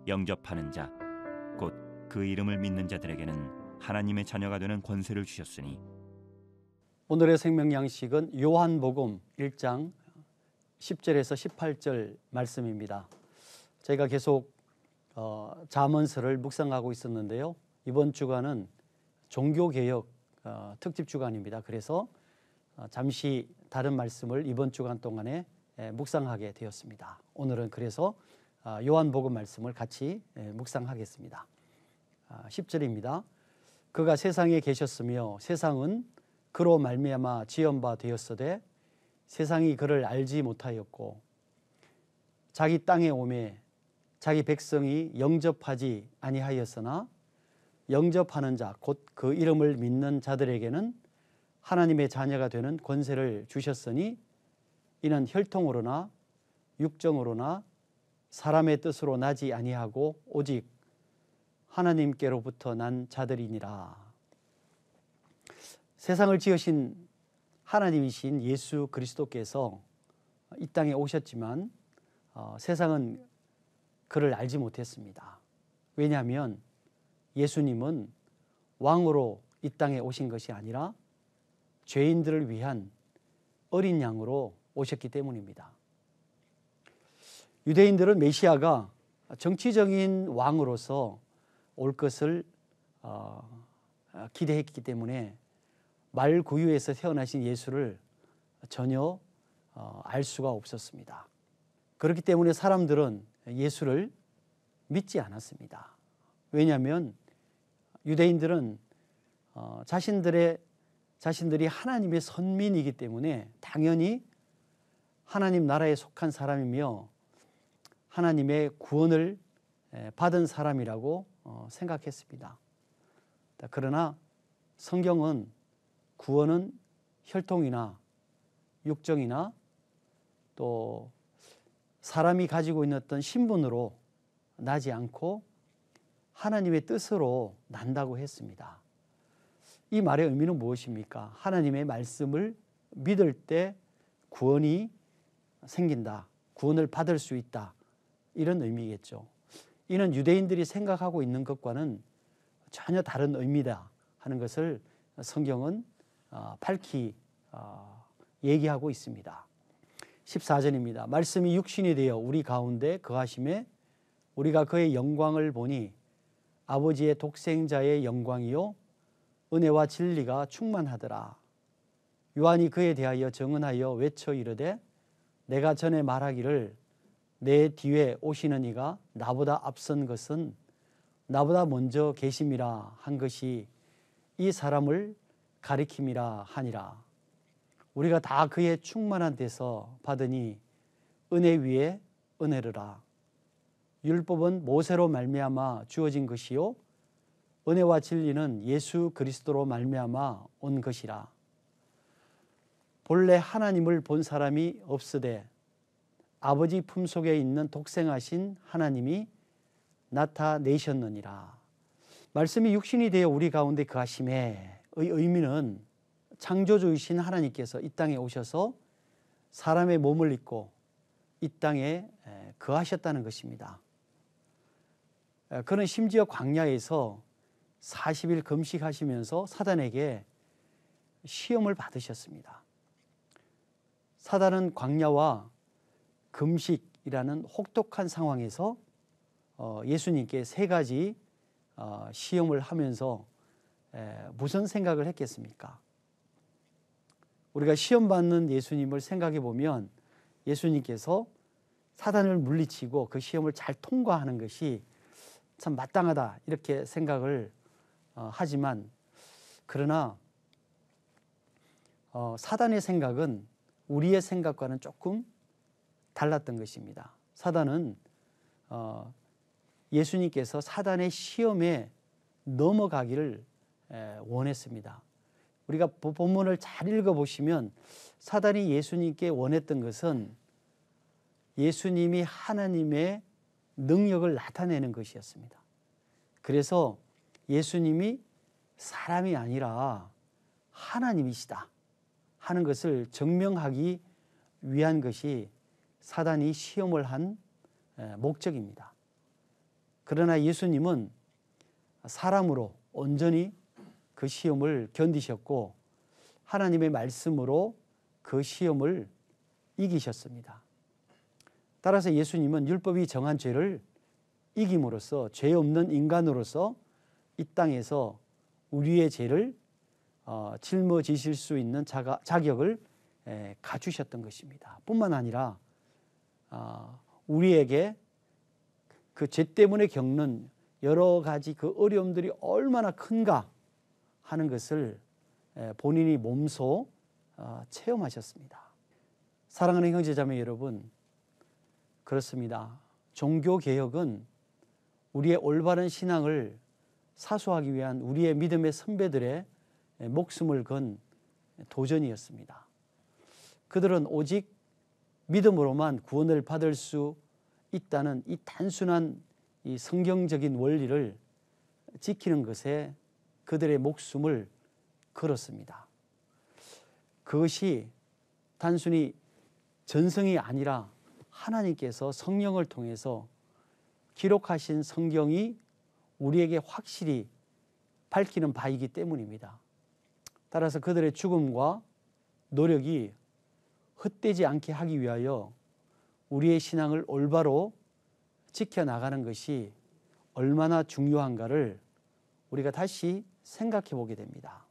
영접하는 자, 곧 그 이름을 믿는 자들에게는 하나님의 자녀가 되는 권세를 주셨으니. 오늘의 생명 양식은 요한복음 1장 10절에서 18절 말씀입니다. 저희가 계속 잠언서를 묵상하고 있었는데요. 이번 주간은 종교개혁 특집 주간입니다. 그래서 잠시 다른 말씀을 이번 주간 동안에 묵상하게 되었습니다. 오늘은 그래서 요한복음 말씀을 같이 묵상하겠습니다. 10절입니다. 그가 세상에 계셨으며 세상은 그로 말미암아 지은 바 되었으되 세상이 그를 알지 못하였고 자기 땅에 오매 자기 백성이 영접하지 아니하였으나 영접하는 자 곧 그 이름을 믿는 자들에게는 하나님의 자녀가 되는 권세를 주셨으니 이는 혈통으로나 육정으로나 사람의 뜻으로 나지 아니하고 오직 하나님께로부터 난 자들이니라. 세상을 지으신 하나님이신 예수 그리스도께서 이 땅에 오셨지만 세상은 그를 알지 못했습니다. 왜냐하면 예수님은 왕으로 이 땅에 오신 것이 아니라 죄인들을 위한 어린 양으로 오셨기 때문입니다. 유대인들은 메시아가 정치적인 왕으로서 올 것을 기대했기 때문에 말구유에서 태어나신 예수를 전혀 알 수가 없었습니다. 그렇기 때문에 사람들은 예수를 믿지 않았습니다. 왜냐하면 유대인들은 자신들이 하나님의 선민이기 때문에 당연히 하나님 나라에 속한 사람이며 하나님의 구원을 받은 사람이라고 생각했습니다. 그러나 성경은 구원은 혈통이나 육정이나 또 사람이 가지고 있는 어떤 신분으로 나지 않고 하나님의 뜻으로 난다고 했습니다. 이 말의 의미는 무엇입니까? 하나님의 말씀을 믿을 때 구원이 생긴다, 구원을 받을 수 있다, 이런 의미겠죠. 이는 유대인들이 생각하고 있는 것과는 전혀 다른 의미다 하는 것을 성경은 밝히 얘기하고 있습니다. 14절입니다. 말씀이 육신이 되어 우리 가운데 거하심에 우리가 그의 영광을 보니 아버지의 독생자의 영광이요 은혜와 진리가 충만하더라. 요한이 그에 대하여 증언하여 외쳐 이르되 내가 전에 말하기를 내 뒤에 오시는 이가 나보다 앞선 것은 나보다 먼저 계심이라 한 것이 이 사람을 가리킴이라 하니라. 우리가 다 그의 충만한 데서 받으니 은혜 위에 은혜르라. 율법은 모세로 말미암아 주어진 것이요 은혜와 진리는 예수 그리스도로 말미암아 온 것이라. 본래 하나님을 본 사람이 없으되 아버지 품속에 있는 독생하신 하나님이 나타내셨느니라. 말씀이 육신이 되어 우리 가운데 거하심에 의 의미는 창조주이신 하나님께서 이 땅에 오셔서 사람의 몸을 입고 이 땅에 거하셨다는 것입니다. 그는 심지어 광야에서 40일 금식하시면서 사단에게 시험을 받으셨습니다. 사단은 광야와 금식이라는 혹독한 상황에서 예수님께 세 가지 시험을 하면서 무슨 생각을 했겠습니까? 우리가 시험받는 예수님을 생각해 보면 예수님께서 사단을 물리치고 그 시험을 잘 통과하는 것이 참 마땅하다 이렇게 생각을 하지만 그러나 사단의 생각은 우리의 생각과는 조금 달랐던 것입니다. 사단은 예수님께서 사단의 시험에 넘어가기를 원했습니다. 우리가 본문을 잘 읽어보시면 사단이 예수님께 원했던 것은 예수님이 하나님의 능력을 나타내는 것이었습니다. 그래서 예수님이 사람이 아니라 하나님이시다 하는 것을 증명하기 위한 것이 사단이 시험을 한 목적입니다. 그러나 예수님은 사람으로 온전히 그 시험을 견디셨고 하나님의 말씀으로 그 시험을 이기셨습니다. 따라서 예수님은 율법이 정한 죄를 이김으로써 죄 없는 인간으로서 이 땅에서 우리의 죄를 짊어지실 수 있는 자격을 갖추셨던 것입니다. 뿐만 아니라 우리에게 그 죄 때문에 겪는 여러 가지 그 어려움들이 얼마나 큰가 하는 것을 본인이 몸소 체험하셨습니다. 사랑하는 형제자매 여러분, 그렇습니다. 종교개혁은 우리의 올바른 신앙을 사수하기 위한 우리의 믿음의 선배들의 목숨을 건 도전이었습니다. 그들은 오직 믿음으로만 구원을 받을 수 있다는 이 단순한 이 성경적인 원리를 지키는 것에 그들의 목숨을 걸었습니다. 그것이 단순히 전성이 아니라 하나님께서 성령을 통해서 기록하신 성경이 우리에게 확실히 밝히는 바이기 때문입니다. 따라서 그들의 죽음과 노력이 헛되지 않게 하기 위하여 우리의 신앙을 올바로 지켜나가는 것이 얼마나 중요한가를 우리가 다시 생각해 보게 됩니다.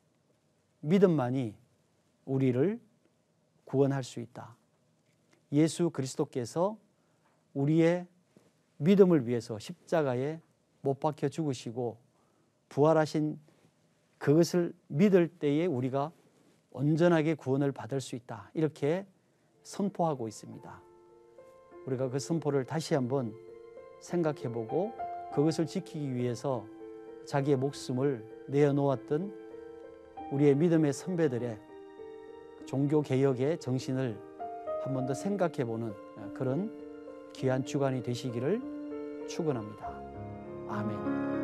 믿음만이 우리를 구원할 수 있다. 예수 그리스도께서 우리의 믿음을 위해서 십자가에 못 박혀 죽으시고 부활하신 그것을 믿을 때에 우리가 온전하게 구원을 받을 수 있다. 이렇게 선포하고 있습니다. 우리가 그 선포를 다시 한번 생각해 보고 그것을 지키기 위해서 자기의 목숨을 내어놓았던 우리의 믿음의 선배들의 종교개혁의 정신을 한 번 더 생각해 보는 그런 귀한 주간이 되시기를 축원합니다. 아멘.